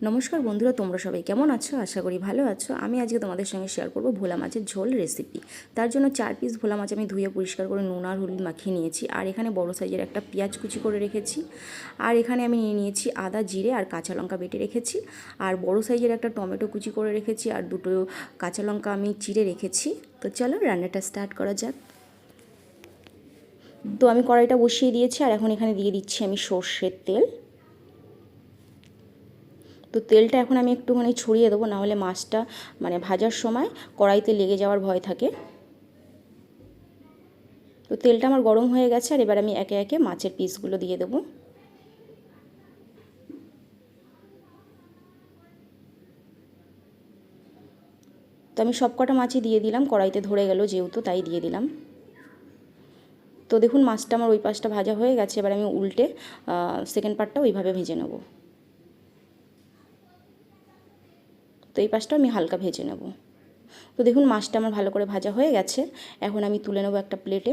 নমস্কার বন্ধুরা, তোমরা সবাই কেমন আছো? আশা করি ভালো আছো। আমি আজকে তোমাদের সঙ্গে শেয়ার করব ভোলা মাছের ঝোল রেসিপি। তার জন্য 4 পিস ভোলা মাছ আমি ধুয়ে পরিষ্কার করে নুন আর হলুদ মাখিয়ে নিয়েছি। আর এখানে বড় সাইজের একটা পেঁয়াজ কুচি করে রেখেছি। আর এখানে আমি নিয়ে নিয়েছি আদা, জিরে আর কাঁচা লঙ্কা বেটে রেখেছি। আর বড় সাইজের একটা টমেটো কুচি করে রেখেছি। আর দুটো কাঁচা লঙ্কা আমি চিড়ে রেখেছি। তো চলো রান্নাটা স্টার্ট করা যাক। তো আমি কড়াইটা বসিয়ে দিয়েছি আর এখন এখানে দিয়ে দিচ্ছি আমি সর্ষের তেল। তো তেলটা এখন আমি একটুখানি ছড়িয়ে দেবো, নাহলে মাছটা ভাজার সময় কড়াইতে লেগে যাওয়ার ভয় থাকে। তো তেলটা আমার গরম হয়ে গেছে আর এবার আমি একে একে মাছের পিসগুলো দিয়ে দেবো। তো আমি সব কটা মাছই দিয়ে দিলাম, কড়াইতে ধরে গেল যেহেতু তাই দিয়ে দিলাম। তো দেখুন মাছটা আমার ওই পাশটা ভাজা হয়ে গেছে, এবার আমি উল্টে সেকেন্ড পার্টটা ওইভাবে ভেজে নেব। তো এই পাশটা আমি হালকা ভেজে নেব। তো দেখুন মাছটা আমার ভালো করে ভাজা হয়ে গেছে, এখন আমি তুলে নেব একটা প্লেটে।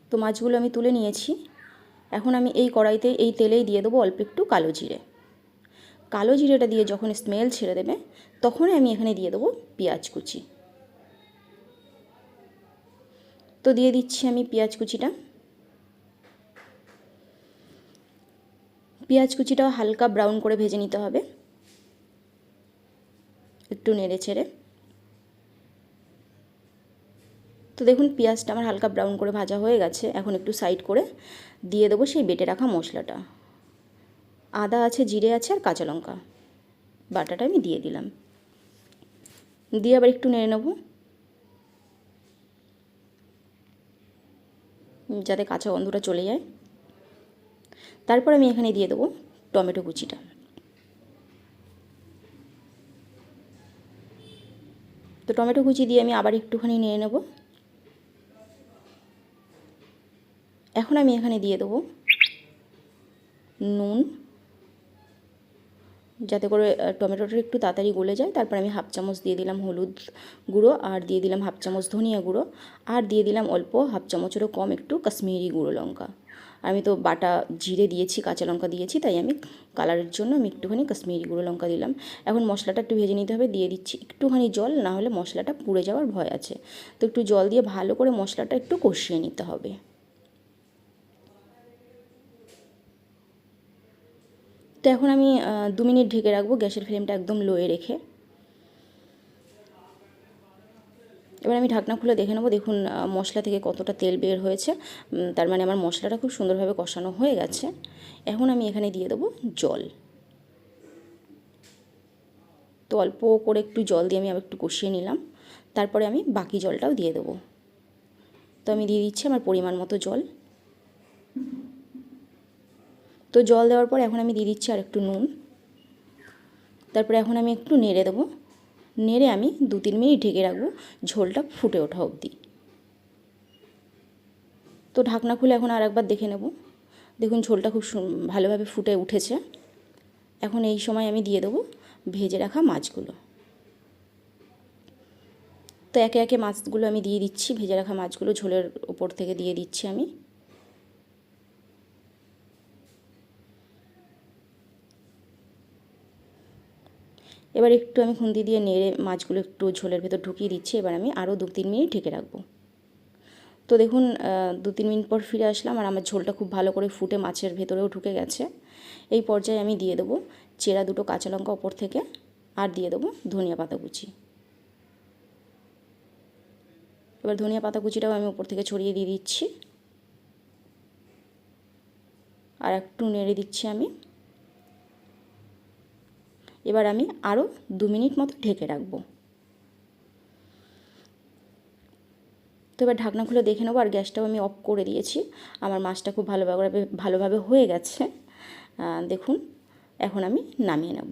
তো মাছগুলো আমি তুলে নিয়েছি। এখন আমি এই কড়াইতে এই তেলেই দিয়ে দেবো অল্প একটু কালো জিরে। কালো জিরেটা দিয়ে যখন স্মেল ছেড়ে দেবে তখনই আমি এখানে দিয়ে দেবো পেঁয়াজ কুচি। তো দিয়ে দিচ্ছি আমি পেঁয়াজ কুচিটা। পেঁয়াজ কুচিটাও হালকা ব্রাউন করে ভেজে নিতে হবে, একটু নেড়ে ছেড়ে। তো দেখুন পেঁয়াজটা আমার হালকা ব্রাউন করে ভাজা হয়ে গেছে, এখন একটু সাইড করে দিয়ে দেবো সেই বেটে রাখা মশলাটা। আদা আছে, জিরে আছে আর কাঁচা লঙ্কা বাটাটা আমি দিয়ে দিলাম। দিয়ে আবার একটু নেড়ে নেব যাতে কাঁচা গন্ধটা চলে যায়। তারপর আমি এখানে দিয়ে দেবো টমেটো কুচিটা। তো টমেটো কুচি দিয়ে আমি আবার একটুখানি নেড়ে নেব। এখন আমি এখানে দিয়ে দেবো নুন, যাতে করে টমেটোটা একটু তাড়াতাড়ি গলে যায়। তারপর আমি হাফ চামচ দিয়ে দিলাম হলুদ গুঁড়ো, আর দিয়ে দিলাম হাফ চামচ ধনিয়া গুঁড়ো, আর দিয়ে দিলাম অল্প হাফ চামচেরও কম একটু কাশ্মীরি গুঁড়ো লঙ্কা। আমি তো বাটা জিরে দিয়েছি, কাঁচা লঙ্কা দিয়েছি, তাই আমি কালারের জন্য আমি একটুখানি কাশ্মীরি গুঁড়ো লঙ্কা দিলাম। এখন মশলাটা একটু ভেজে নিতে হবে, দিয়ে দিচ্ছি একটুখানি জল, না হলে মশলাটা পুড়ে যাওয়ার ভয় আছে। তো একটু জল দিয়ে ভালো করে মশলাটা একটু কষিয়ে নিতে হবে। তো এখন আমি 2 মিনিট ঢেকে রাখবো, গ্যাসের ফ্লেমটা একদম লোয়ে রেখে। এবার আমি ঢাকনা খুলে দেখে নেবো। দেখুন মশলা থেকে কতটা তেল বের হয়েছে, তার মানে আমার মশলাটা খুব সুন্দরভাবে কষানো হয়ে গেছে। এখন আমি এখানে দিয়ে দেবো জল। তো অল্প করে একটু জল দিয়ে আমি আবার একটু কষিয়ে নিলাম। তারপরে আমি বাকি জলটাও দিয়ে দেবো। তো আমি দিয়ে দিচ্ছি আমার পরিমাণ মতো জল। তো জল দেওয়ার পর এখন আমি দিয়ে দিচ্ছি আর একটু নুন। তারপরে এখন আমি একটু নেড়ে দেবো। নেড়ে আমি 2-3 মিনিট ঢেকে রাখবো ঝোলটা ফুটে ওঠা অবধি। তো ঢাকনা খুলে এখন আর একবার দেখে নেব। দেখুন ঝোলটা খুব ভালোভাবে ফুটে উঠেছে। এখন এই সময় আমি দিয়ে দেবো ভেজে রাখা মাছগুলো। তো একে একে মাছগুলো আমি দিয়ে দিচ্ছি, ভেজে রাখা মাছগুলো ঝোলের ওপর থেকে দিয়ে দিচ্ছি আমি। এবার একটু আমি খুন্তি দিয়ে নেড়ে মাছগুলো একটু ঝোলের ভেতর ঢুকিয়ে দিচ্ছি। এবার আমি আরও 2-3 মিনিট ঢেকে রাখবো। তো দেখুন 2-3 মিনিট পর ফিরে আসলাম আর আমার ঝোলটা খুব ভালো করে ফুটে মাছের ভেতরেও ঢুকে গেছে। এই পর্যায়ে আমি দিয়ে দেবো চেরা দুটো কাঁচা লঙ্কা ওপর থেকে, আর দিয়ে দেবো ধনিয়া পাতা কুচি। এবার ধনিয়া পাতা কুচিটাও আমি ওপর থেকে ছড়িয়ে দিয়ে দিচ্ছি, আর একটু নেড়ে দিচ্ছি আমি। এবার আমি আরও 2 মিনিট মতো ঢেকে রাখবো। তো এবার ঢাকনা খুলে দেখে নেবো, আর গ্যাসটাও আমি অফ করে দিয়েছি। আমার মাছটা খুব ভালোভাবে হয়ে গেছে। দেখুন এখন আমি নামিয়ে নেব।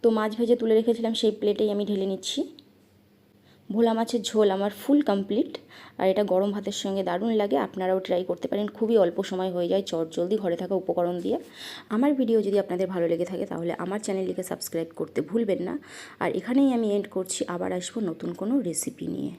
তো মাছ ভেজে তুলে রেখেছিলাম সেই প্লেটেই আমি ঢেলে নিচ্ছি। ভোলা মাছের ঝোল আমার ফুল কমপ্লিট। আর এটা গরম ভাতের সঙ্গে দারুণ লাগে, আপনারাও ট্রাই করতে পারেন। খুবই অল্প সময় হয়ে যায়, চটজলদি ঘরে থাকা উপকরণ দিয়ে। আমার ভিডিও যদি আপনাদের ভালো লেগে থাকে তাহলে আমার চ্যানেলটিকে সাবস্ক্রাইব করতে ভুলবেন না। আর এখানেই আমি এন্ড করছি, আবার আসবো নতুন কোনো রেসিপি নিয়ে।